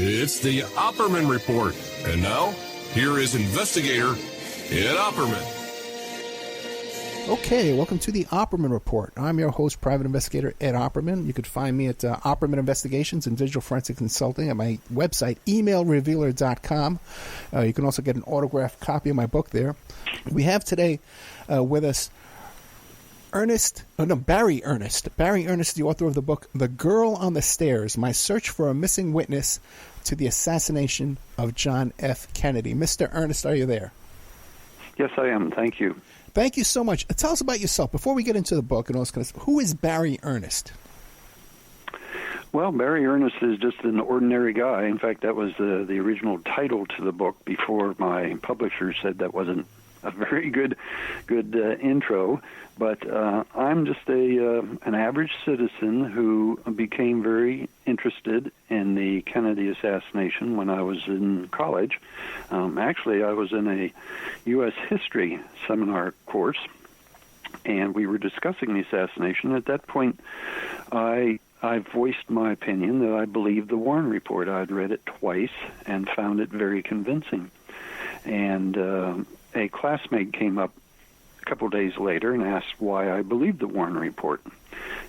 It's the Opperman Report. And now, here is investigator Ed Opperman. Okay, welcome to the Opperman Report. I'm your host, Private Investigator Ed Opperman. You can find me at Opperman Investigations and Digital Forensic Consulting at my website, emailrevealer.com. You can also get an autographed copy of my book there. We have today with us Barry Ernest. Barry Ernest, the author of the book, The Girl on the Stairs, My Search for a Missing Witness to the Assassination of John F. Kennedy. Mr. Ernest, are you there? Yes, I am. Thank you. Thank you so much. Tell us about yourself. Before we get into the book and all this kind of stuff, who is Barry Ernest? Well, Barry Ernest is just an ordinary guy. In fact, that was the original title to the book before my publisher said that wasn't a very good intro. But I'm just an average citizen who became very interested in the Kennedy assassination when I was in college. Actually, I was in a U.S. history seminar course, and we were discussing the assassination. At that point, I voiced my opinion that I believed the Warren Report. I'd read it twice and found it very convincing. And a classmate came up a couple of days later and asked why I believed the Warren Report.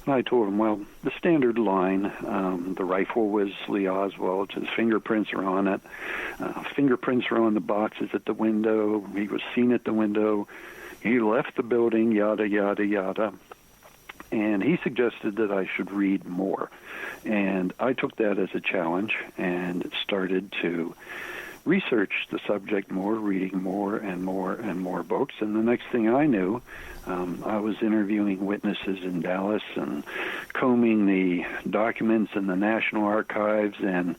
And I told him, well, the standard line, the rifle was Lee Oswald, his fingerprints are on it, fingerprints are on the boxes at the window, he was seen at the window, he left the building, yada, yada, yada. And he suggested that I should read more. And I took that as a challenge and started to research the subject more, reading more and more and more books. And the next thing I knew, I was interviewing witnesses in Dallas and combing the documents in the National Archives and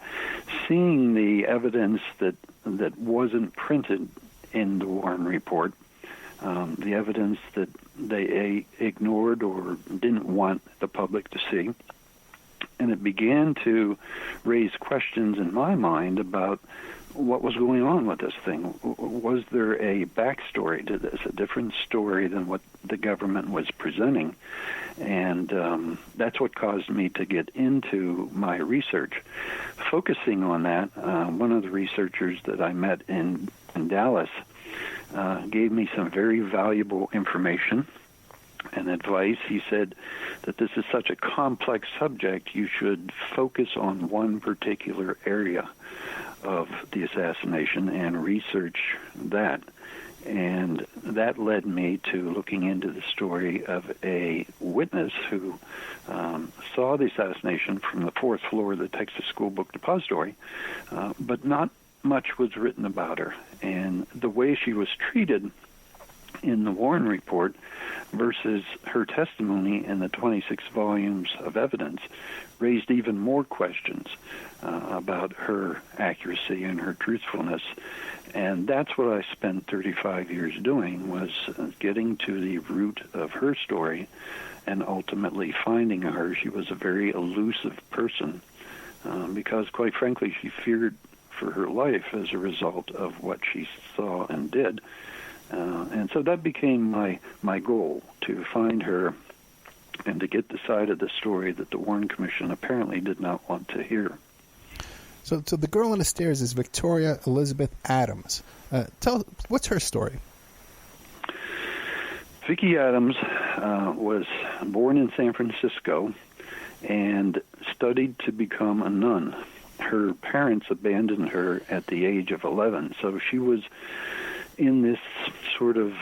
seeing the evidence that wasn't printed in the Warren Report, the evidence that they ignored or didn't want the public to see. And it began to raise questions in my mind about what was going on with this thing. Was there a backstory to this, a different story than what the government was presenting? And that's what caused me to get into my research. Focusing on that, one of the researchers that I met in Dallas gave me some very valuable information and advice. He said that this is such a complex subject, you should focus on one particular area of the assassination and research that. And that led me to looking into the story of a witness who saw the assassination from the fourth floor of the Texas School Book Depository, but not much was written about her. And the way she was treated in the Warren Report versus her testimony in the 26 volumes of evidence raised even more questions about her accuracy and her truthfulness. And that's what I spent 35 years doing, was getting to the root of her story and ultimately finding her. She was a very elusive person because, quite frankly, she feared for her life as a result of what she saw and did. And so that became my goal, to find her and to get the side of the story that the Warren Commission apparently did not want to hear. So the girl on the stairs is Victoria Elizabeth Adams. What's her story? Vicki Adams was born in San Francisco and studied to become a nun. Her parents abandoned her at the age of 11, so she was in this sort of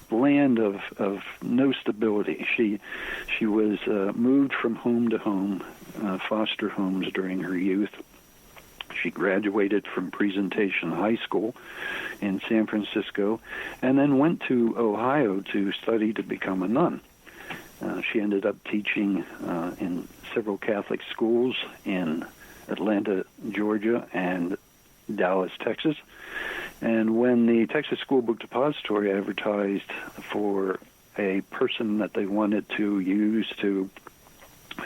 land of no stability. She was moved from home to home, foster homes during her youth. She graduated from Presentation High School in San Francisco and then went to Ohio to study to become a nun. She ended up teaching in several Catholic schools in Atlanta, Georgia, and Dallas, Texas. And when the Texas School Book Depository advertised for a person that they wanted to use to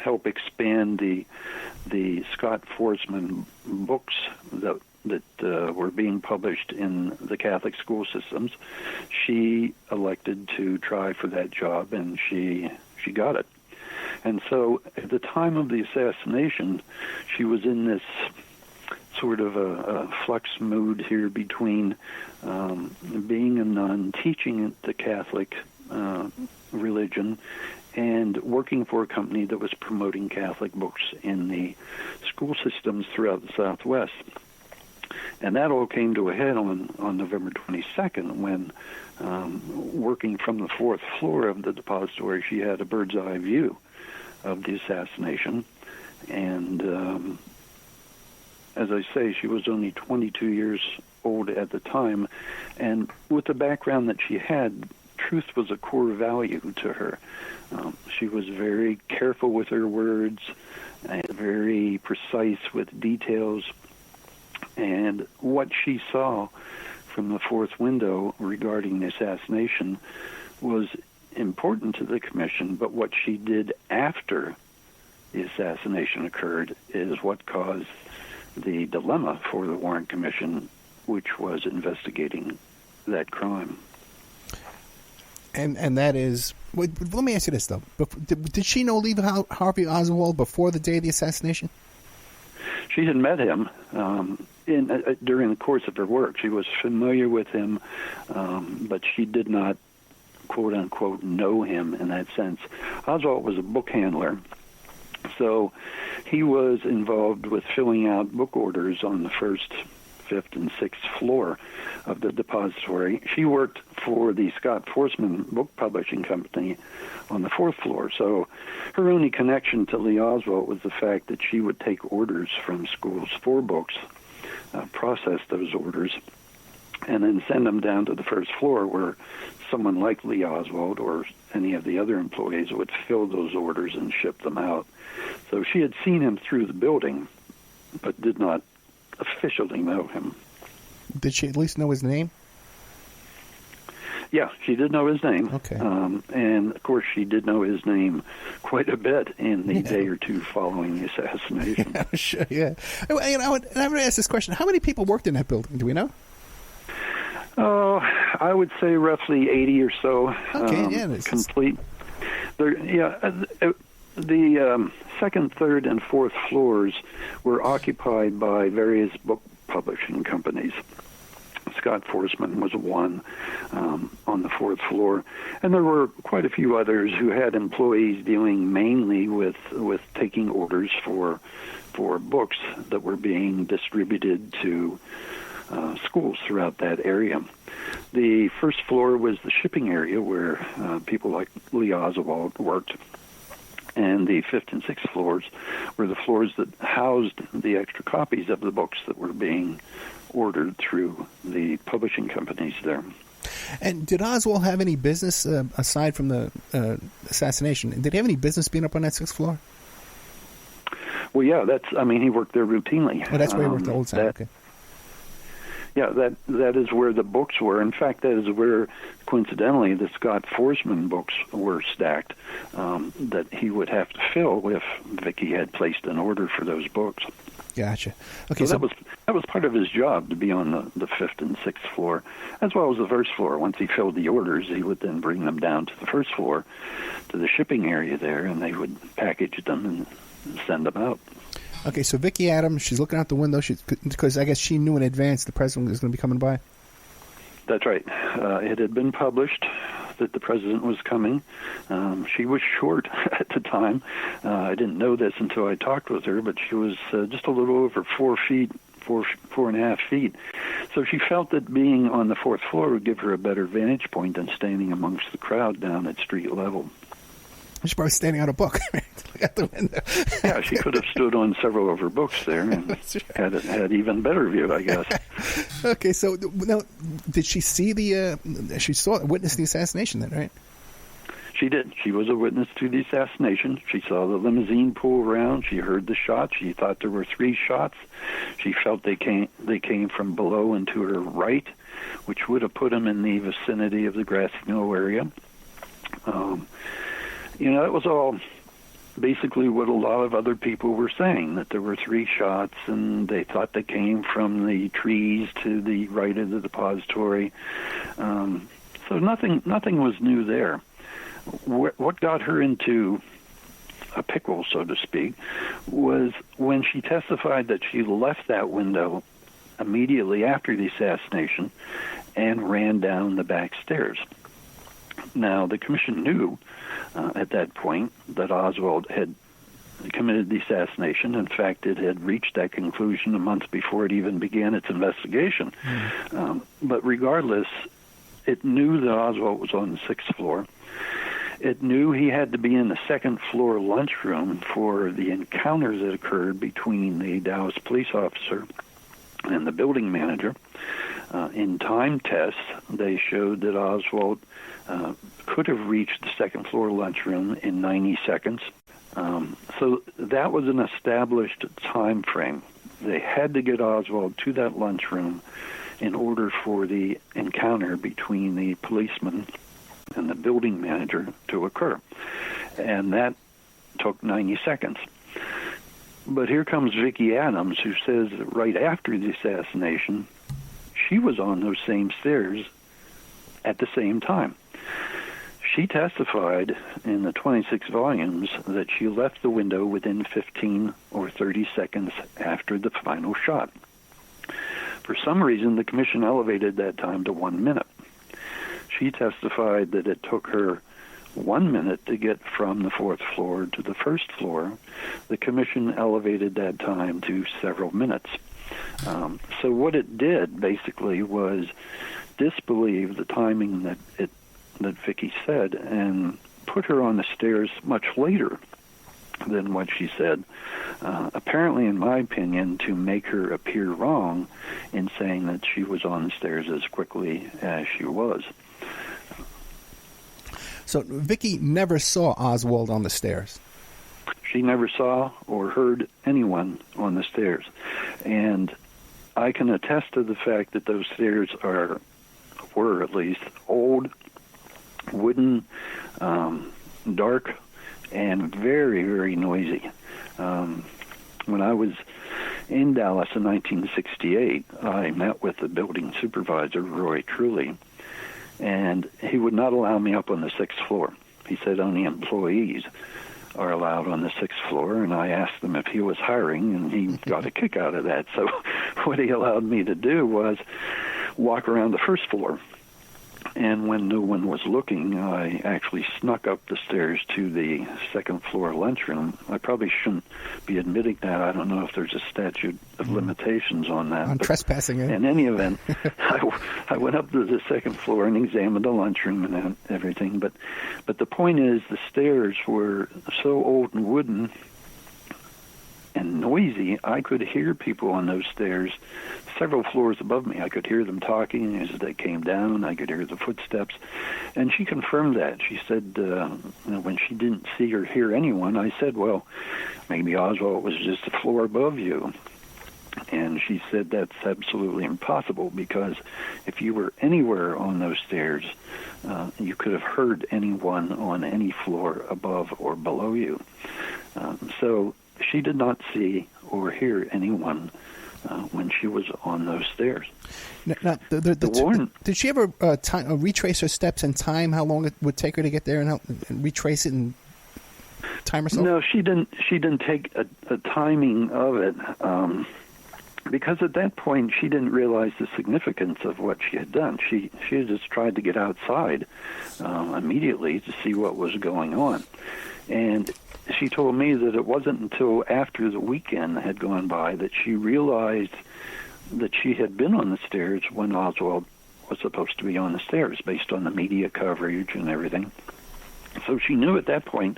help expand the Scott Forsman books that were being published in the Catholic school systems, she elected to try for that job, and she got it. And so at the time of the assassination, she was in this sort of a flux mood here between being a nun, teaching the Catholic religion, and working for a company that was promoting Catholic books in the school systems throughout the Southwest. And that all came to a head on November 22nd when, working from the fourth floor of the depository, she had a bird's eye view of the assassination. And as I say, she was only 22 years old at the time. And with the background that she had, truth was a core value to her. She was very careful with her words, and very precise with details. And what she saw from the fourth window regarding the assassination was important to the commission, but what she did after the assassination occurred is what caused the dilemma for the Warren Commission, which was investigating that crime. And that is, let me ask you this, though. Did she know Lee Harvey Oswald before the day of the assassination? She had met him during the course of her work. She was familiar with him, but she did not, quote-unquote, know him in that sense. Oswald was a book handler, so he was involved with filling out book orders on the first, fifth, and sixth floor of the depository. She worked for the Scott Forsman Book Publishing Company on the fourth floor, so her only connection to Lee Oswald was the fact that she would take orders from schools for books, process those orders, and then send them down to the first floor where someone like Lee Oswald or any of the other employees would fill those orders and ship them out. So she had seen him through the building, but did not officially know him. Did she at least know his name? Yeah, she did know his name. Okay. And, of course, she did know his name quite a bit in the day or two following the assassination. Yeah, sure, yeah. And I'm going to ask this question. How many people worked in that building? Do we know? Oh, I would say roughly 80 or so. Okay, complete. The second, third, and fourth floors were occupied by various book publishing companies. Scott Forsman was one on the fourth floor, and there were quite a few others who had employees dealing mainly with taking orders for books that were being distributed to schools throughout that area. The first floor was the shipping area where people like Lee Oswald worked, and the fifth and sixth floors were the floors that housed the extra copies of the books that were being ordered through the publishing companies there. And did Oswald have any business, aside from the assassination, did he have any business being up on that sixth floor? Well, yeah, he worked there routinely. Oh, that's where he worked the whole time, okay. Yeah, that is where the books were. In fact, that is where, coincidentally, the Scott Forsman books were stacked that he would have to fill if Vicky had placed an order for those books. Gotcha. Okay, so that was part of his job, to be on the fifth and sixth floor, as well as the first floor. Once he filled the orders, he would then bring them down to the first floor, to the shipping area there, and they would package them and send them out. Okay, so Vicki Adams, she's looking out the window because I guess she knew in advance the president was going to be coming by. That's right. It had been published that the president was coming. She was short at the time. I didn't know this until I talked with her, but she was just a little over 4 feet, 4.5 feet. So she felt that being on the fourth floor would give her a better vantage point than standing amongst the crowd down at street level. She's probably standing on a book at the window. Yeah, she could have stood on several of her books there and had even better view, I guess. Okay, so now, did she see witnessed the assassination then, right? She did. She was a witness to the assassination. She saw the limousine pull around. She heard the shots. She thought there were 3 shots. She felt they came from below and to her right, which would have put them in the vicinity of the grassy knoll area. It was all basically what a lot of other people were saying, that there were 3 shots, and they thought they came from the trees to the right of the depository. So nothing was new there. What got her into a pickle, so to speak, was when she testified that she left that window immediately after the assassination and ran down the back stairs. Now, the commission knew at that point that Oswald had committed the assassination. In fact, it had reached that conclusion a month before it even began its investigation. But regardless, it knew that Oswald was on the 6th floor. It knew he had to be in the 2nd floor lunchroom for the encounter that occurred between the Dallas police officer and the building manager. In time tests, they showed that Oswald could have reached the 2nd floor lunchroom in 90 seconds. So that was an established time frame. They had to get Oswald to that lunchroom in order for the encounter between the policeman and the building manager to occur. And that took 90 seconds. But here comes Vicki Adams, who says that right after the assassination, she was on those same stairs at the same time. She testified in the 26 volumes that she left the window within 15 or 30 seconds after the final shot. For some reason, the commission elevated that time to 1 minute. She testified that it took her 1 minute to get from the 4th floor to the 1st floor. The commission elevated that time to several minutes. So what it did basically was disbelieve the timing that Vicki said and put her on the stairs much later than what she said, apparently, in my opinion, to make her appear wrong in saying that she was on the stairs as quickly as she was. So Vicki never saw Oswald on the stairs? She never saw or heard anyone on the stairs. And I can attest to the fact that those stairs were at least old, wooden, dark, and very, very noisy. When I was in Dallas in 1968, I met with the building supervisor, Roy Truly, and he would not allow me up on the 6th floor. He said only employees are allowed on the 6th floor, and I asked him if he was hiring, and he got a kick out of that. So what he allowed me to do was walk around the 1st floor. And when no one was looking, I actually snuck up the stairs to the 2nd floor lunchroom. I probably shouldn't be admitting that. I don't know if there's a statute of limitations on that. On trespassing, eh? In any event, I went up to the 2nd floor and examined the lunchroom and everything. But the point is, the stairs were so old and wooden and noisy, I could hear people on those stairs several floors above me. I could hear them talking as they came down. I could hear the footsteps. And she confirmed that. She said when she didn't see or hear anyone, I said, well, maybe Oswald was just a floor above you. And she said that's absolutely impossible, because if you were anywhere on those stairs, you could have heard anyone on any floor above or below you. So she did not see or hear anyone when she was on those stairs. Now, did she ever retrace her steps in time, how long it would take her to get there and retrace it and time herself? No, she didn't take a timing of it, because at that point she didn't realize the significance of what she had done. She had just tried to get outside immediately to see what was going on. And she told me that it wasn't until after the weekend had gone by that she realized that she had been on the stairs when Oswald was supposed to be on the stairs, based on the media coverage and everything. So she knew at that point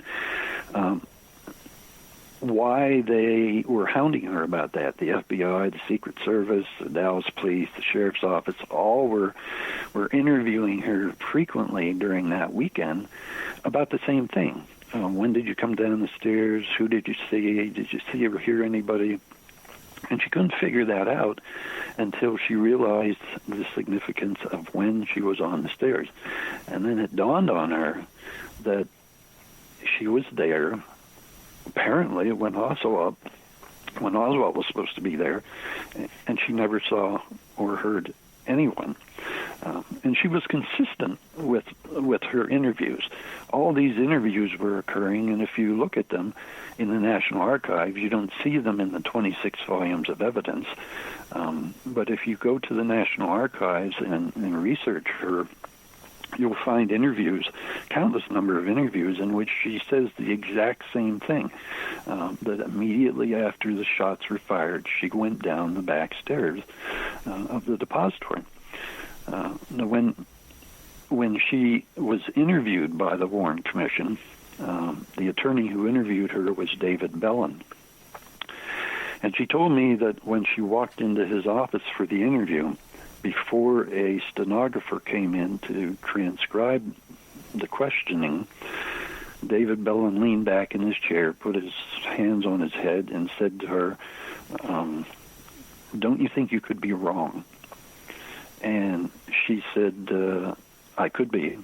why they were hounding her about that. The FBI, the Secret Service, the Dallas Police, the Sheriff's Office, all were interviewing her frequently during that weekend about the same thing. When did you come down the stairs? Who did you see? Did you see or hear anybody? And she couldn't figure that out until she realized the significance of when she was on the stairs. And then it dawned on her that she was there, apparently, when Oswald was supposed to be there, and she never saw or heard anyone. And she was consistent with her interviews. All these interviews were occurring, and if you look at them in the National Archives, you don't see them in the 26 volumes of evidence. But if you go to the National Archives and research her, you'll find interviews, countless number of interviews, in which she says the exact same thing, that immediately after the shots were fired, she went down the back stairs of the depository. When she was interviewed by the Warren Commission, the attorney who interviewed her was David Bellin. And she told me that when she walked into his office for the interview, before a stenographer came in to transcribe the questioning, David Bellin leaned back in his chair, put his hands on his head, and said to her, "Don't you think you could be wrong?" And she said, "I could be,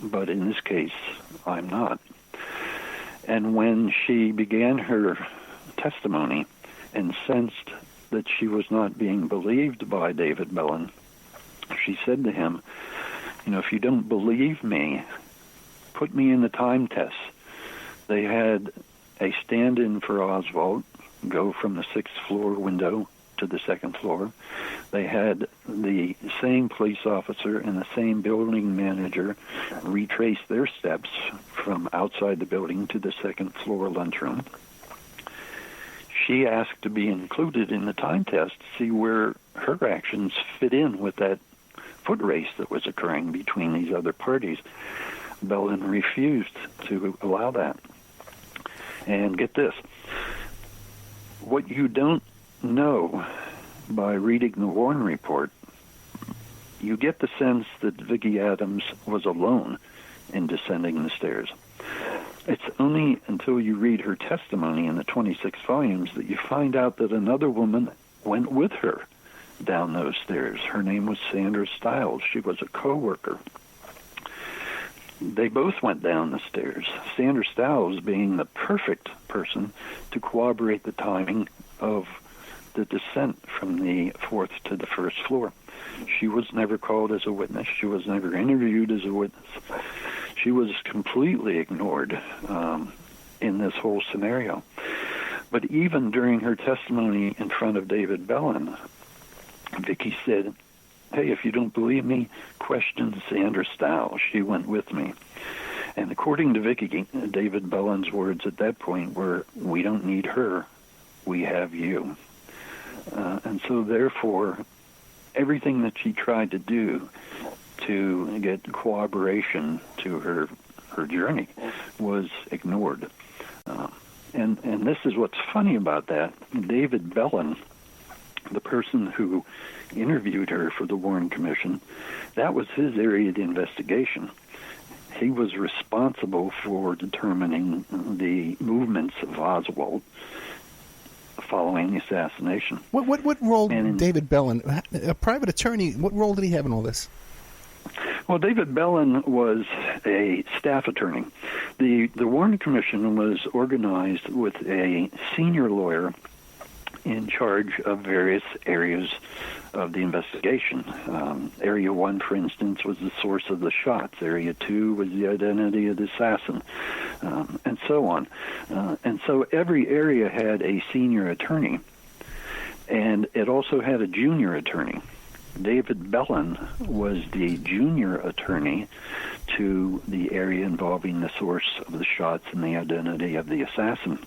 but in this case, I'm not." And when she began her testimony and sensed that she was not being believed by David Bellin, she said to him, "If you don't believe me, put me in the time test." They had a stand-in for Oswald go from the 6th floor window to the 2nd floor. They had the same police officer and the same building manager retrace their steps from outside the building to the 2nd floor lunchroom. She asked to be included in the time test to see where her actions fit in with that foot race that was occurring between these other parties. Bellin refused to allow that. And get this, what you don't know by reading the Warren report, you get the sense that Vicki Adams was alone in descending the stairs. It's only until you read her testimony in the 26 volumes that you find out that another woman went with her down those stairs. Her name was Sandra Stiles. She was a co-worker. They both went down the stairs, Sandra Stiles being the perfect person to corroborate the timing of the descent from the 4th to the 1st floor. She was never called as a witness. She was never interviewed as a witness. She was completely ignored in this whole scenario. But even during her testimony in front of David Bellin, Vicki said, "Hey, if you don't believe me, question Sandra Stiles. She went with me." And according to Vicki, David Bellin's words at that point were, "We don't need her. We have you." And so therefore, everything that she tried to do to get corroboration to her journey was ignored. And this is what's funny about that. David Bellin, the person who interviewed her for the Warren Commission, that was his area of investigation. He was responsible for determining the movements of Oswald following the assassination. What role did David Bellin, a private attorney, what role did he have in all this? Well, David Bellin was a staff attorney. The Warren Commission was organized with a senior lawyer in charge of various areas of the investigation. Area 1, for instance, was the source of the shots. Area 2 was the identity of the assassin, and so on. And so every area had a senior attorney, and it also had a junior attorney. David Bellin was the junior attorney to the area involving the source of the shots and the identity of the assassin.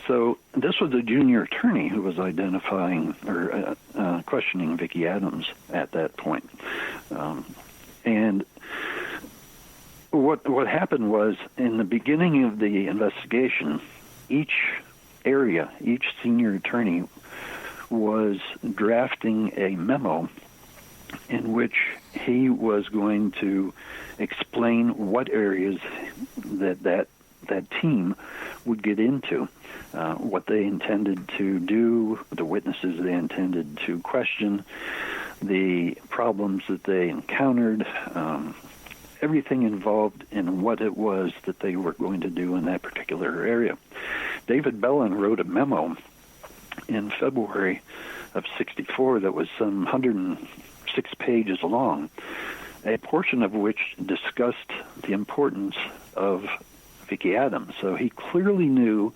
So this was a junior attorney who was identifying or questioning Vicki Adams at that point. And what happened was, in the beginning of the investigation, each senior attorney was drafting a memo in which he was going to explain what areas that team would get into, what they intended to do, the witnesses they intended to question, the problems that they encountered, everything involved in what it was that they were going to do in that particular area. David Bellin wrote a memo in February of '64 that was some 100 and 6 pages long, a portion of which discussed the importance of Vicki Adams. So he clearly knew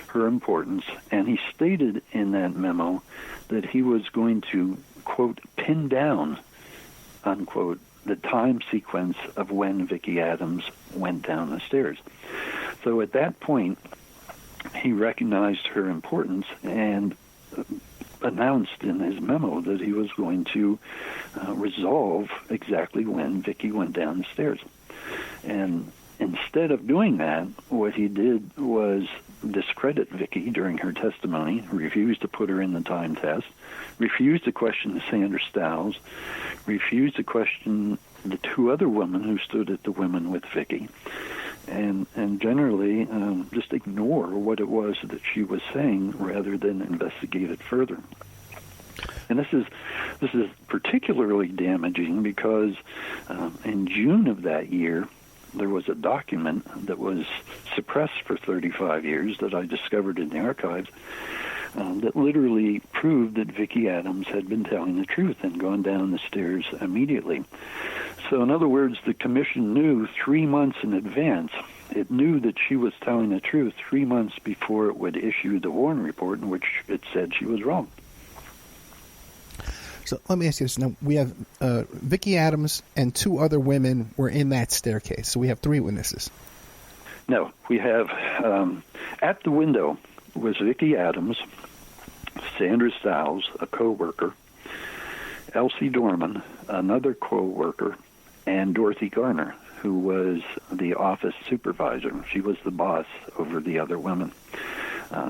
her importance, and he stated in that memo that he was going to, quote, pin down, unquote, the time sequence of when Vicki Adams went down the stairs. So at that point, he recognized her importance and announced in his memo that he was going to resolve exactly when Vicki went down the stairs. And instead of doing that, what he did was discredit Vicki during her testimony, refused to put her in the time test, refused to question Sandra Stiles, refused to question the 2 other women who stood at the women with Vicki, and generally just ignore what it was that she was saying rather than investigate it further. And this is particularly damaging because in June of that year, there was a document that was suppressed for 35 years that I discovered in the archives that literally proved that Vicki Adams had been telling the truth and gone down the stairs immediately. So in other words, the commission knew 3 months in advance. It knew that she was telling the truth 3 months before it would issue the Warren report in which it said she was wrong. So let me ask you this. Now, we have Vicki Adams and 2 other women were in that staircase. So we have 3 witnesses. No, we have at the window was Vicki Adams, Sandra Stiles, a co-worker, Elsie Dorman, another co-worker, and Dorothy Garner, who was the office supervisor. She was the boss over the other women.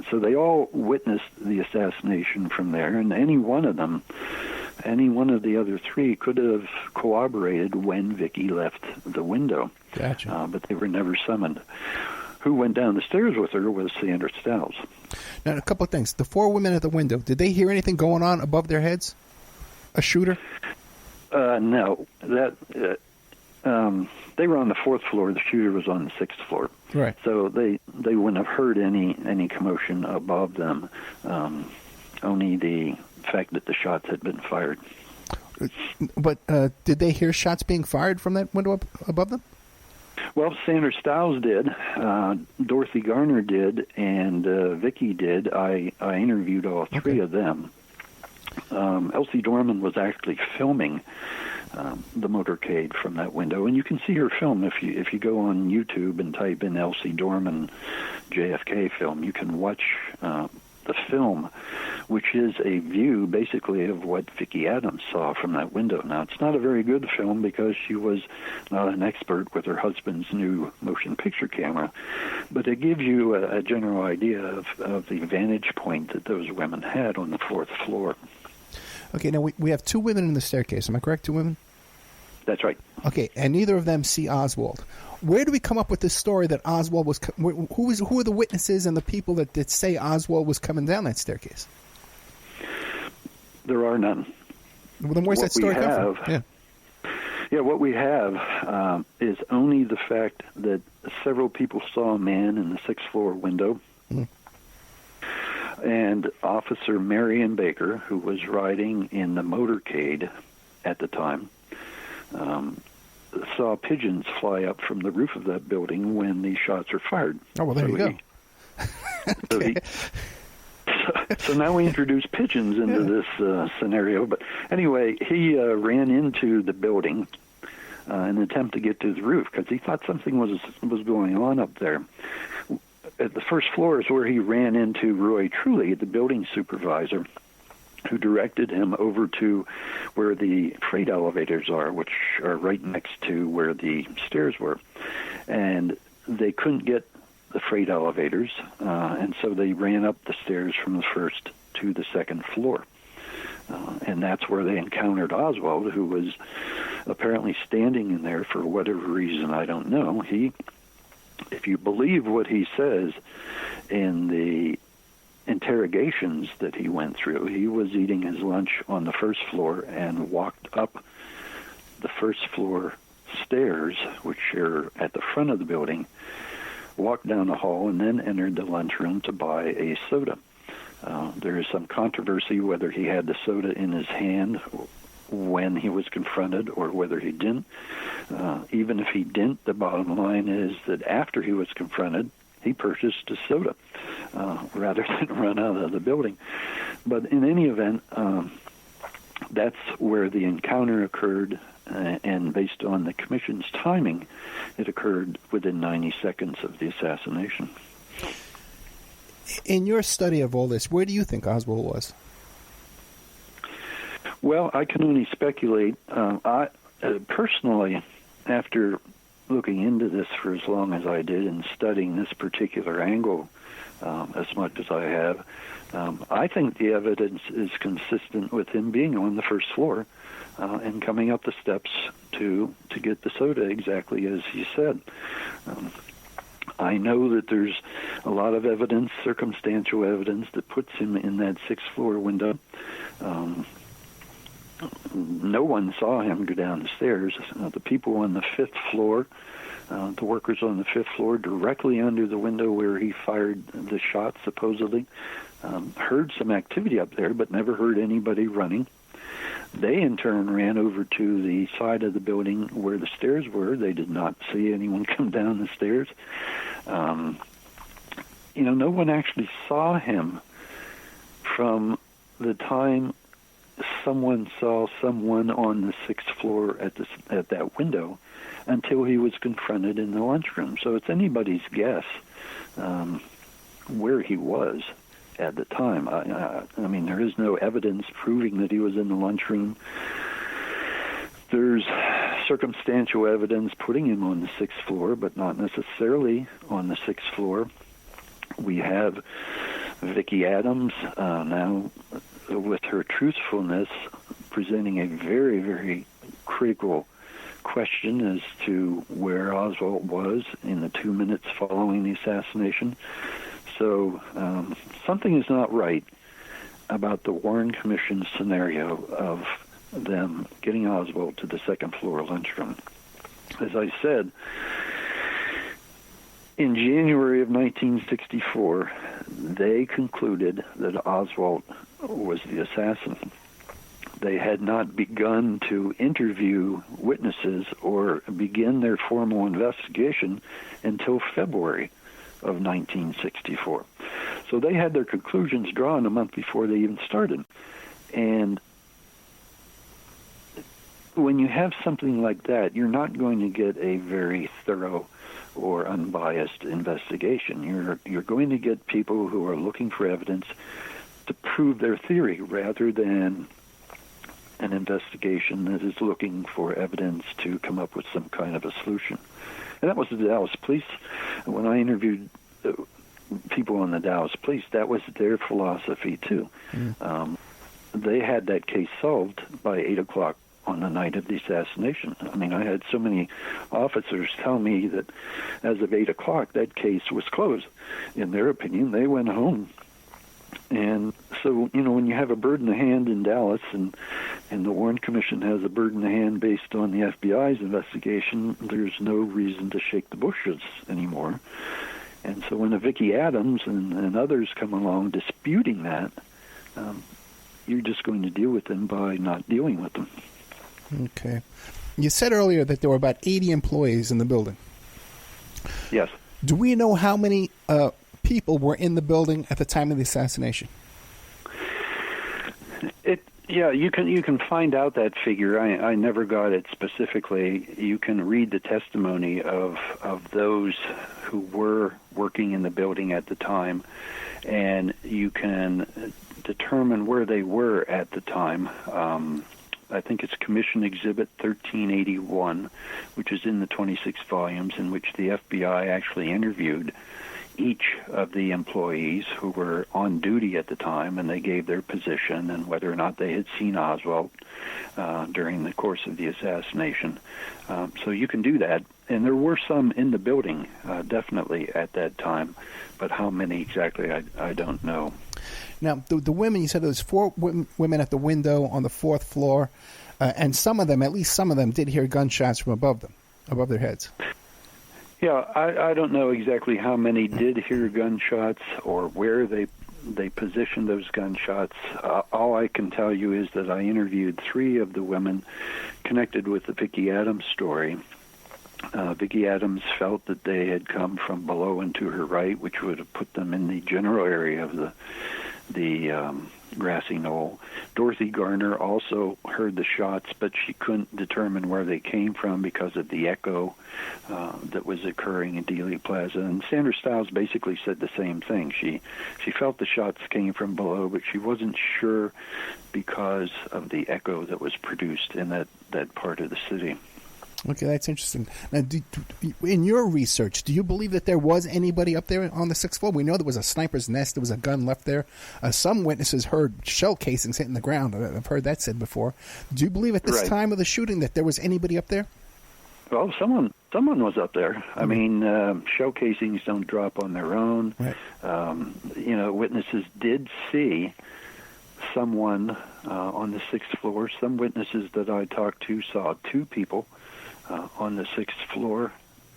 So they all witnessed the assassination from there, and any one of the other 3 could have corroborated when Vicki left the window. Gotcha. But they were never summoned. Who went down the stairs with her was Sandra Stiles. Now, a couple of things. The 4 women at the window, did they hear anything going on above their heads? A shooter? No. They were on the 4th floor. The shooter was on the 6th floor. Right. So they wouldn't have heard any commotion above them. Only the fact that the shots had been fired. But did they hear shots being fired from that window up above them? Well, Sandra Stiles did, Dorothy Garner did, and Vicki did. I interviewed all 3 of them. Elsie Dorman was actually filming the motorcade from that window, and you can see her film if you go on YouTube and type in Elsie Dorman JFK film. You can watch the film, which is a view basically of what Vicki Adams saw from that window. Now, it's not a very good film because she was not an expert with her husband's new motion picture camera, but it gives you a general idea of the vantage point that those women had on the 4th floor. Okay, now we have 2 women in the staircase. Am I correct? 2 women? That's right. Okay, and neither of them see Oswald. Where do we come up with this story that Oswald was... Who are the witnesses and the people that say Oswald was coming down that staircase? There are none. Well, then where's that story come from? Yeah, what we have is only the fact that several people saw a man in the 6th floor window. Mm. And Officer Marion Baker, who was riding in the motorcade at the time, saw pigeons fly up from the roof of that building when the shots were fired. Oh, well, there you go. Okay. So now we introduce pigeons into this scenario. But anyway, he ran into the building in an attempt to get to the roof because he thought something was going on up there. At the 1st floor is where he ran into Roy Truly, the building supervisor, who directed him over to where the freight elevators are, which are right next to where the stairs were. And they couldn't get the freight elevators, and so they ran up the stairs from the 1st to the 2nd floor. And that's where they encountered Oswald, who was apparently standing in there for whatever reason, I don't know. If you believe what he says in the interrogations that he went through, he was eating his lunch on the 1st floor and walked up the 1st floor stairs, which are at the front of the building, walked down the hall, and then entered the lunchroom to buy a soda. There is some controversy whether he had the soda in his hand when he was confronted or whether he didn't. Even if he didn't, the bottom line is that after he was confronted, he purchased a soda rather than run out of the building. But in any event, that's where the encounter occurred, and based on the commission's timing, it occurred within 90 seconds of the assassination. In your study of all this, where do you think Oswald was? Well, I can only speculate. I personally, after looking into this for as long as I did and studying this particular angle as much as I have, I think the evidence is consistent with him being on the first floor and coming up the steps to get the soda, exactly as he said. I know that there's a lot of evidence, circumstantial evidence, that puts him in that sixth floor window. No one saw him go down the stairs. The people on the fifth floor, the workers on the fifth floor, directly under the window where he fired the shot, supposedly, heard some activity up there, but never heard anybody running. They, in turn, ran over to the side of the building where the stairs were. They did not see anyone come down the stairs. No one actually saw him from the time someone saw someone on the sixth floor at that window until he was confronted in the lunchroom. So it's anybody's guess where he was at the time. I mean, there is no evidence proving that he was in the lunchroom. There's circumstantial evidence putting him on the sixth floor, but not necessarily on the sixth floor. We have Vicki Adams now, with her truthfulness, presenting a very, very critical question as to where Oswald was in the 2 minutes following the assassination. So something is not right about the Warren Commission scenario of them getting Oswald to the second floor lunchroom. As I said, in January of 1964, they concluded that Oswald was the assassin. They had not begun to interview witnesses or begin their formal investigation until February of 1964. So they had their conclusions drawn a month before they even started. And when you have something like that, you're not going to get a very thorough or unbiased investigation. You're going to get people who are looking for evidence to prove their theory rather than an investigation that is looking for evidence to come up with some kind of a solution. And that was the Dallas police. When I interviewed people on the Dallas police, that was their philosophy too. They had that case solved by 8 o'clock on the night of the assassination. I mean, I had so many officers tell me that as of 8 o'clock, that case was closed. In their opinion, they went home. And so, when you have a bird in the hand in Dallas and the Warren Commission has a bird in the hand based on the FBI's investigation, there's no reason to shake the bushes anymore. And so when a Vicki Adams and others come along disputing that, you're just going to deal with them by not dealing with them. Okay. You said earlier that there were about 80 employees in the building. Yes. Do we know how many people were in the building at the time of the assassination? Yeah, you can find out that figure. I never got it specifically. You can read the testimony of those who were working in the building at the time, and you can determine where they were at the time. I think it's Commission Exhibit 1381, which is in the 26 volumes, in which the FBI actually interviewed each of the employees who were on duty at the time, and they gave their position and whether or not they had seen Oswald during the course of the assassination. So you can do that. And there were some in the building, definitely, at that time. But how many exactly, I don't know. Now, the women, you said there was 4 women at the window on the 4th floor, and some of them, at least some of them, did hear gunshots from above their heads. Yeah, I don't know exactly how many did hear gunshots or where they they positioned those gunshots. All I can tell you is that I interviewed 3 of the women connected with the Vicki Adams story. Vicki Adams felt that they had come from below and to her right, which would have put them in the general area of the grassy knoll. Dorothy Garner also heard the shots, but she couldn't determine where they came from because of the echo that was occurring in Dealey Plaza. And Sandra Stiles basically said the same thing. She felt the shots came from below, but she wasn't sure because of the echo that was produced in that part of the city. Okay, that's interesting. Now, in your research, do you believe that there was anybody up there on the 6th floor? We know there was a sniper's nest. There was a gun left there. Some witnesses heard shell casings hitting the ground. I've heard that said before. Do you believe at this time of the shooting that there was anybody up there? Well, someone was up there. I mean, shell casings don't drop on their own. Right. Witnesses did see someone on the 6th floor. Some witnesses that I talked to saw 2 people on the 6th floor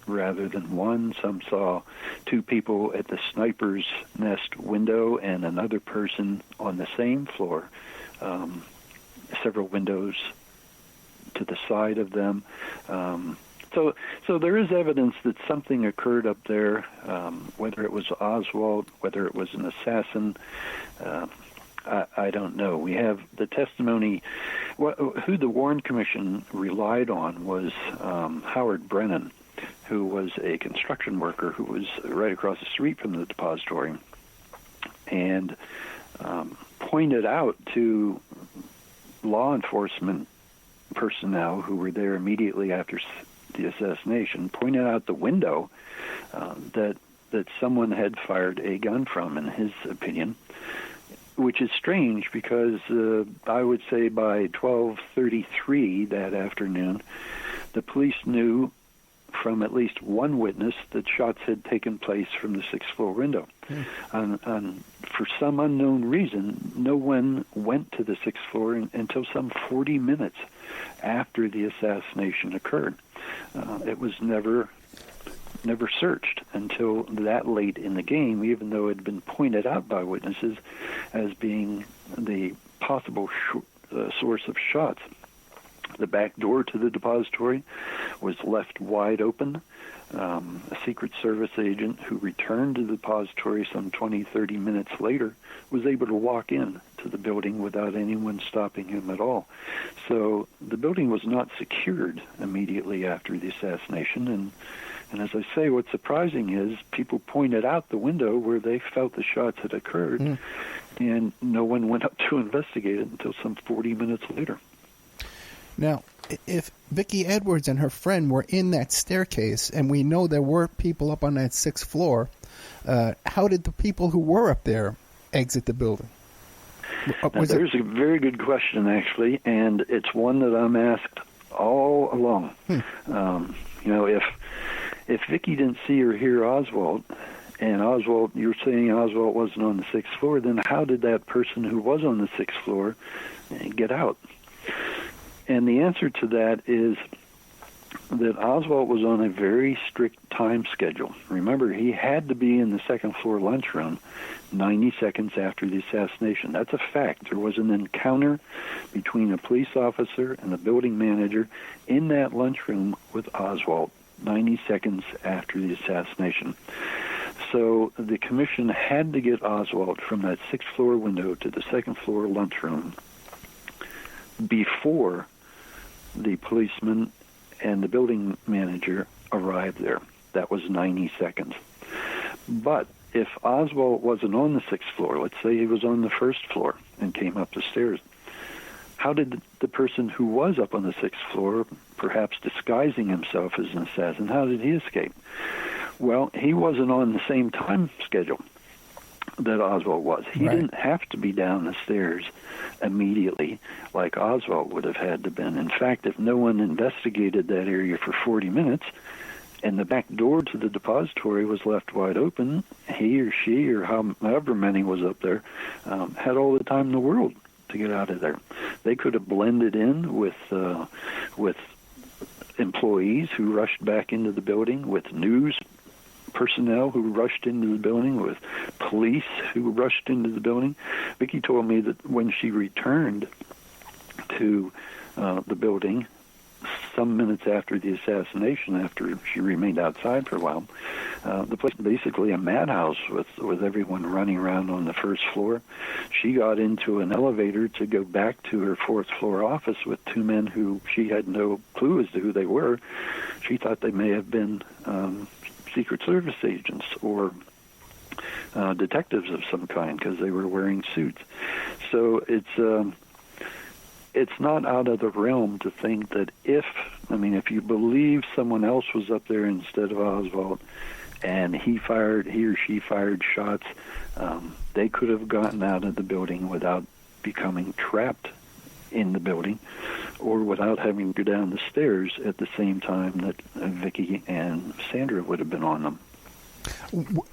rather than 1. Some saw 2 people at the sniper's nest window and another person on the same floor, several windows to the side of them. So there is evidence that something occurred up there, whether it was Oswald, whether it was an assassin. I don't know. We have the testimony. Who the Warren Commission relied on was Howard Brennan, who was a construction worker who was right across the street from the depository, and pointed out to law enforcement personnel who were there immediately after the assassination, pointed out the window that someone had fired a gun from, in his opinion. Which is strange because I would say by 12:33 that afternoon, the police knew from at least one witness that shots had taken place from the 6th floor window. And for some unknown reason, no one went to the 6th floor until some 40 minutes after the assassination occurred. It was never searched until that late in the game, even though it had been pointed out by witnesses as being the possible source of shots. The back door to the depository was left wide open. A Secret Service agent who returned to the depository some 20-30 minutes later was able to walk in to the building without anyone stopping him at all. So the building was not secured immediately after the assassination, and as I say, what's surprising is people pointed out the window where they felt the shots had occurred, and no one went up to investigate it until some 40 minutes later. Now, if Vicki Edwards and her friend were in that staircase, and we know there were people up on that 6th floor, how did the people who were up there exit the building? There's a very good question, actually, and it's one that I'm asked all along. If Vicki didn't see or hear Oswald, and Oswald, you're saying Oswald wasn't on the 6th floor, then how did that person who was on the 6th floor get out? And the answer to that is that Oswald was on a very strict time schedule. Remember, he had to be in the 2nd floor lunchroom 90 seconds after the assassination. That's a fact. There was an encounter between a police officer and the building manager in that lunchroom with Oswald 90 seconds after the assassination. So the commission had to get Oswald from that 6th floor window to the 2nd floor lunchroom before the policeman and the building manager arrived there. That was 90 seconds. But if Oswald wasn't on the 6th floor, let's say he was on the 1st floor and came up the stairs, how did the person who was up on the 6th floor, perhaps disguising himself as an assassin, how did he escape? Well, he wasn't on the same time schedule that Oswald was. He didn't have to be down the stairs immediately like Oswald would have had to been. In fact, if no one investigated that area for 40 minutes and the back door to the depository was left wide open, he or she or however many was up there had all the time in the world to get out of there. They could have blended in with employees who rushed back into the building, with news personnel who rushed into the building, with police who rushed into the building. Vicki told me that when she returned to the building some minutes after the assassination, after she remained outside for a while, the place was basically a madhouse with everyone running around on the first floor. She got into an elevator to go back to her fourth floor office with two men who she had no clue as to who they were. She thought they may have been Secret Service agents or detectives of some kind, because they were wearing suits. So it's not out of the realm to think that if you believe someone else was up there instead of Oswald, and he or she fired shots, they could have gotten out of the building without becoming trapped in the building, or without having to go down the stairs at the same time that Vicki and Sandra would have been on them.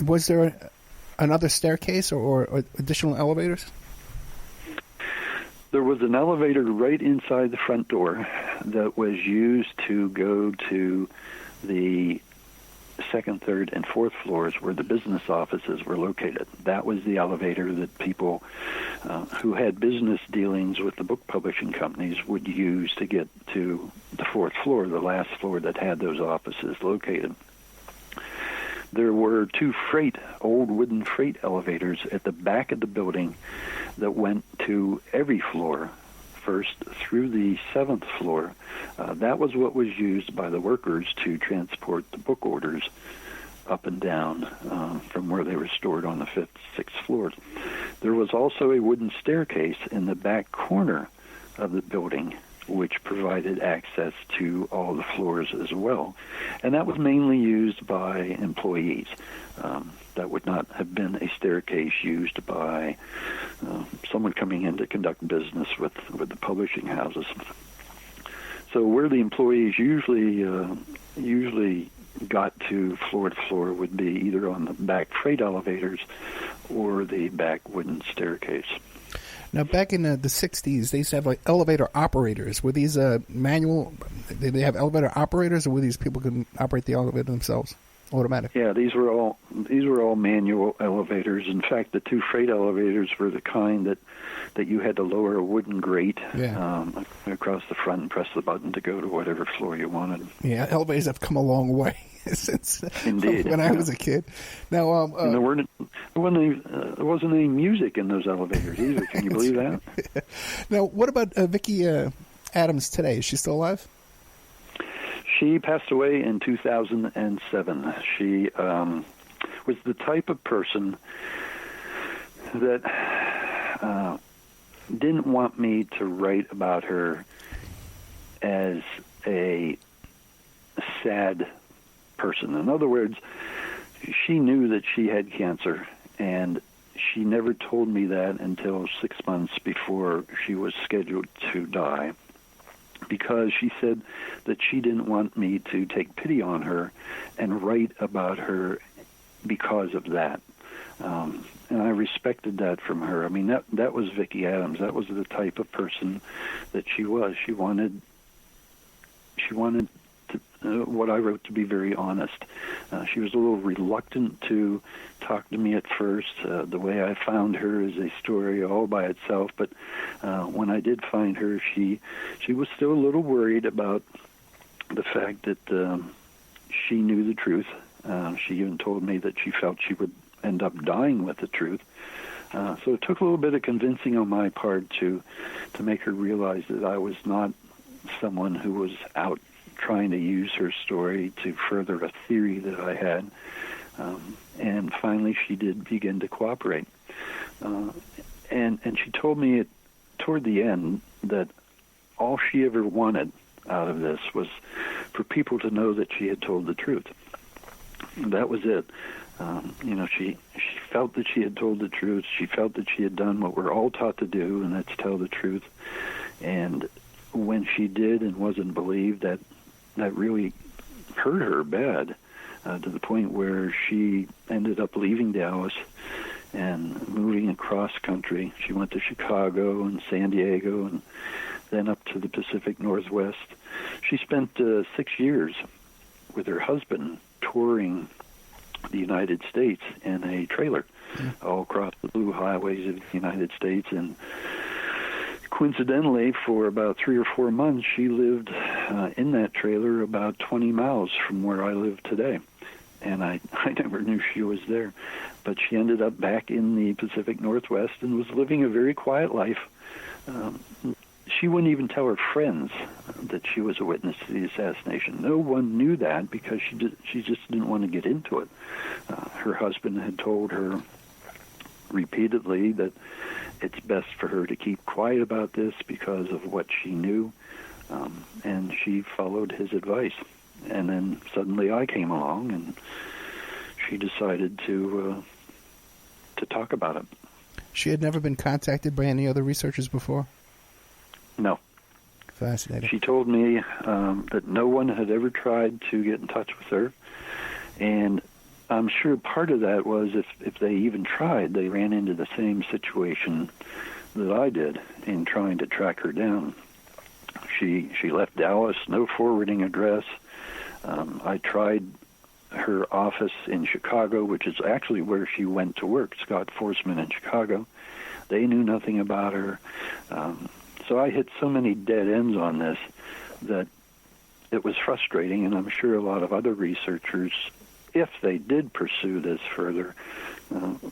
Was there another staircase or additional elevators? There was an elevator right inside the front door that was used to go to the second, third, and fourth floors where the business offices were located. That was the elevator that people who had business dealings with the book publishing companies would use to get to the fourth floor, the last floor that had those offices located. There were two old wooden freight elevators at the back of the building that went to every floor, first through the seventh floor. That was what was used by the workers to transport the book orders up and down from where they were stored on the fifth, sixth floors. There was also a wooden staircase in the back corner of the building, which provided access to all the floors as well. And that was mainly used by employees. That would not have been a staircase used by someone coming in to conduct business with the publishing houses. So where the employees usually got to floor would be either on the back freight elevators or the back wooden staircase. Now, back in the 60s, they used to have like elevator operators. Were these manual? Did they have elevator operators, or were these people can operate the elevator themselves, automatic? Yeah, these were all manual elevators. In fact, the two freight elevators were the kind that you had to lower a wooden grate across the front and press the button to go to whatever floor you wanted. Yeah, elevators have come a long way since Indeed. when I was a kid. Now, and there wasn't any music in those elevators either. Can you believe that? Now, what about Vicki Adams today? Is she still alive? She passed away in 2007. She was the type of person that didn't want me to write about her as a sad person. In other words, she knew that she had cancer, and she never told me that until 6 months before she was scheduled to die, because she said that she didn't want me to take pity on her and write about her because of that. And I respected that from her. I mean, that was Vicki Adams. That was the type of person that she was. She wanted what I wrote to be very honest. She was a little reluctant to talk to me at first. The way I found her is a story all by itself, but when I did find her, she was still a little worried about the fact that she knew the truth. She even told me that she felt she would end up dying with the truth. So it took a little bit of convincing on my part to make her realize that I was not someone who was out trying to use her story to further a theory that I had. And finally, she did begin to cooperate. And she told me toward the end that all she ever wanted out of this was for people to know that she had told the truth. That was it. She felt that she had told the truth. She felt that she had done what we're all taught to do, and that's tell the truth. And when she did and wasn't believed, that really hurt her bad, to the point where she ended up leaving Dallas and moving across country. She went to Chicago and San Diego and then up to the Pacific Northwest. She spent 6 years with her husband touring the United States in a trailer all across the blue highways of the United States. And coincidentally, for about 3 or 4 months, she lived in that trailer about 20 miles from where I live today. And I never knew she was there. But she ended up back in the Pacific Northwest and was living a very quiet life. She wouldn't even tell her friends that she was a witness to the assassination. No one knew that because she just didn't want to get into it. Her husband had told her repeatedly that it's best for her to keep quiet about this because of what she knew, and she followed his advice. And then suddenly I came along, and she decided to talk about it. She had never been contacted by any other researchers before? No. Fascinating. She told me that no one had ever tried to get in touch with her, and I'm sure part of that was if they even tried, they ran into the same situation that I did in trying to track her down. She left Dallas, no forwarding address. I tried her office in Chicago, which is actually where she went to work, Scott Forsman in Chicago. They knew nothing about her. So I hit so many dead ends on this that it was frustrating, and I'm sure a lot of other researchers, if they did pursue this further,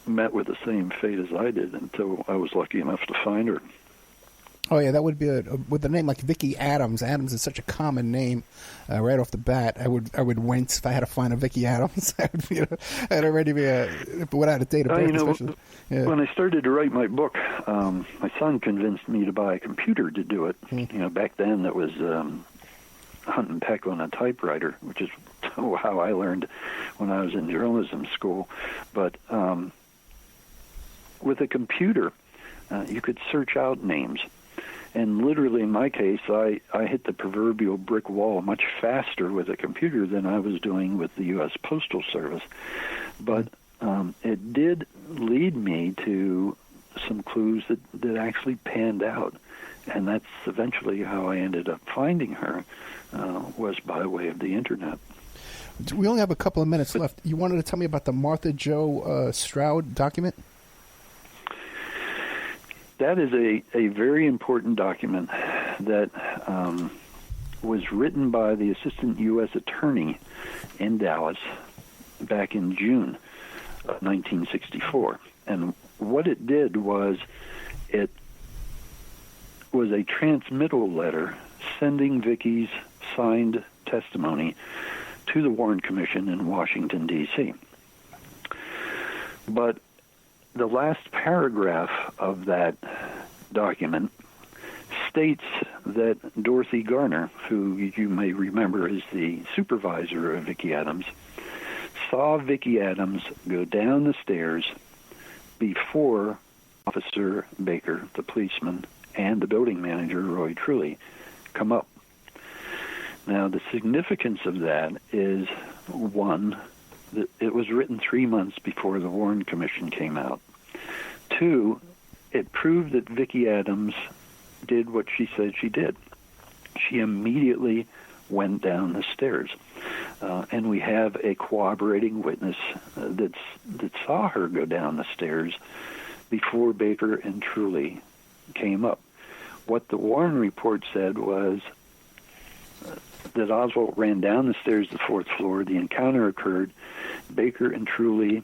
met with the same fate as I did until I was lucky enough to find her. Oh, yeah, that would be with a name like Vicki Adams. Adams is such a common name right off the bat. I would wince if I had to find a Vicki Adams. I'd already be without a date of birth. When I started to write my book, my son convinced me to buy a computer to do it. Back then it was hunt and peck on a typewriter, which is how I learned when I was in journalism school. But with a computer, you could search out names. And literally, in my case, I hit the proverbial brick wall much faster with a computer than I was doing with the U.S. Postal Service. But it did lead me to some clues that actually panned out. And that's eventually how I ended up finding her, was by way of the Internet. We only have a couple of minutes left. You wanted to tell me about the Martha Jo Stroud document? That is a very important document that was written by the assistant U.S. attorney in Dallas back in June of 1964. And what it did was it was a transmittal letter sending Vicki's signed testimony to the Warren Commission in Washington, D.C. But the last paragraph of that document states that Dorothy Garner, who you may remember is the supervisor of Vicki Adams, saw Vicki Adams go down the stairs before Officer Baker, the policeman, and the building manager, Roy Truly, come up. Now, the significance of that is, one, that it was written 3 months before the Warren Commission came out. Two, it proved that Vicki Adams did what she said she did. She immediately went down the stairs. And we have a corroborating witness that saw her go down the stairs before Baker and Truly came up. What the Warren report said was that Oswald ran down the stairs to the fourth floor. The encounter occurred. Baker and Truly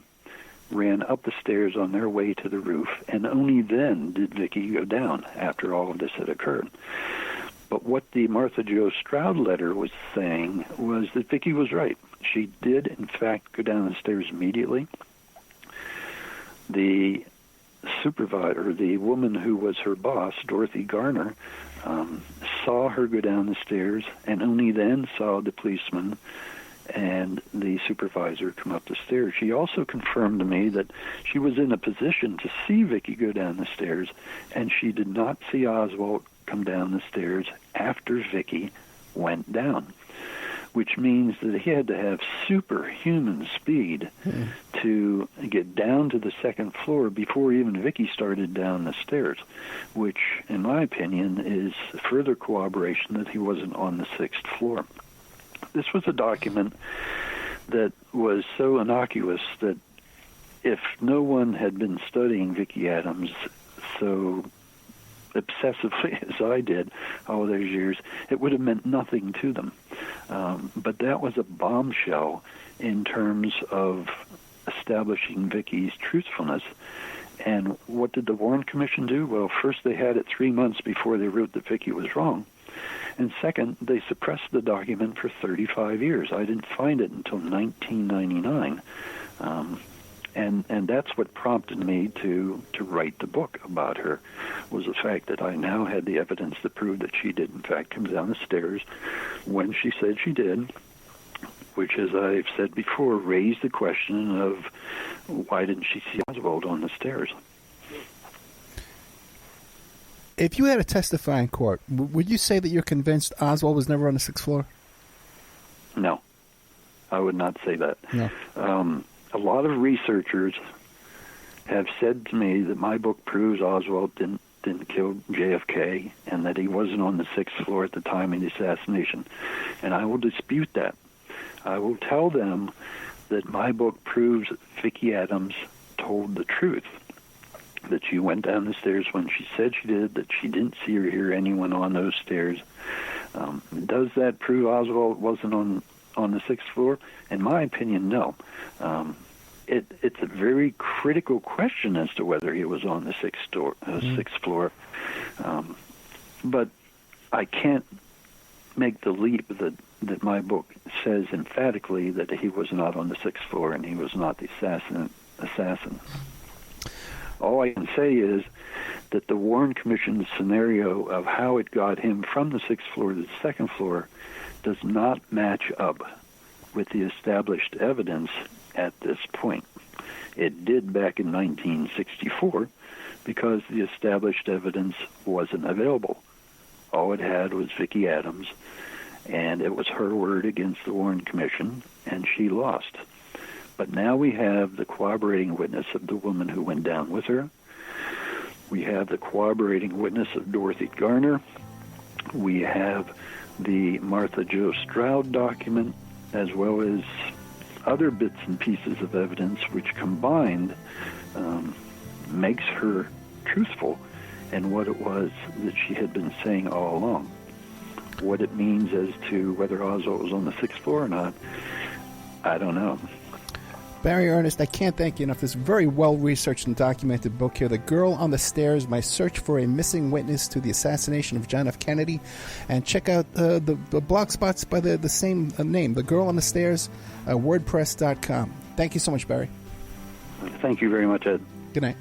ran up the stairs on their way to the roof, and only then did Vicki go down after all of this had occurred. But what the Martha Jo Stroud letter was saying was that Vicki was right. She did, in fact, go down the stairs immediately. The supervisor, the woman who was her boss, Dorothy Garner, saw her go down the stairs and only then saw the policeman and the supervisor come up the stairs. She also confirmed to me that she was in a position to see Vicki go down the stairs, and she did not see Oswald come down the stairs after Vicki went down, which means that he had to have superhuman speed to get down to the second floor before even Vicki started down the stairs, which, in my opinion, is further corroboration that he wasn't on the sixth floor. This was a document that was so innocuous that if no one had been studying Vicki Adams so obsessively as I did all those years, it would have meant nothing to them. But that was a bombshell in terms of establishing Vicki's truthfulness. And what did the Warren Commission do? Well, first they had it 3 months before they wrote that Vicki was wrong. And second, they suppressed the document for 35 years. I didn't find it until 1999. And that's what prompted me to write the book about her, was the fact that I now had the evidence to prove that she did, in fact, come down the stairs when she said she did, which, as I've said before, raised the question of why didn't she see Oswald on the stairs? If you had to testify in court, would you say that you're convinced Oswald was never on the 6th floor? No, I would not say that. No. A lot of researchers have said to me that my book proves Oswald didn't kill JFK and that he wasn't on the 6th floor at the time of the assassination. And I will dispute that. I will tell them that my book proves that Vicki Adams told the truth, that she went down the stairs when she said she did, that she didn't see or hear anyone on those stairs. Does that prove Oswald wasn't on the 6th floor? In my opinion, no. It's a very critical question as to whether he was on the 6th floor. But I can't make the leap that my book says emphatically that he was not on the 6th floor and he was not the assassin. All I can say is that the Warren Commission scenario of how it got him from the 6th floor to the 2nd floor does not match up with the established evidence at this point. It did back in 1964 because the established evidence wasn't available. All it had was Vicki Adams, and it was her word against the Warren Commission, and she lost. But now we have the corroborating witness of the woman who went down with her. We have the corroborating witness of Dorothy Garner. We have the Martha Jo Stroud document, as well as other bits and pieces of evidence which combined makes her truthful in what it was that she had been saying all along. What it means as to whether Oswald was on the 6th floor or not, I don't know. Barry, Ernest, I can't thank you enough. This very well-researched and documented book here, The Girl on the Stairs, My Search for a Missing Witness to the Assassination of John F. Kennedy. And check out the blog spots by the same name, The Girl on the Stairs, WordPress.com. Thank you so much, Barry. Thank you very much, Ed. Good night.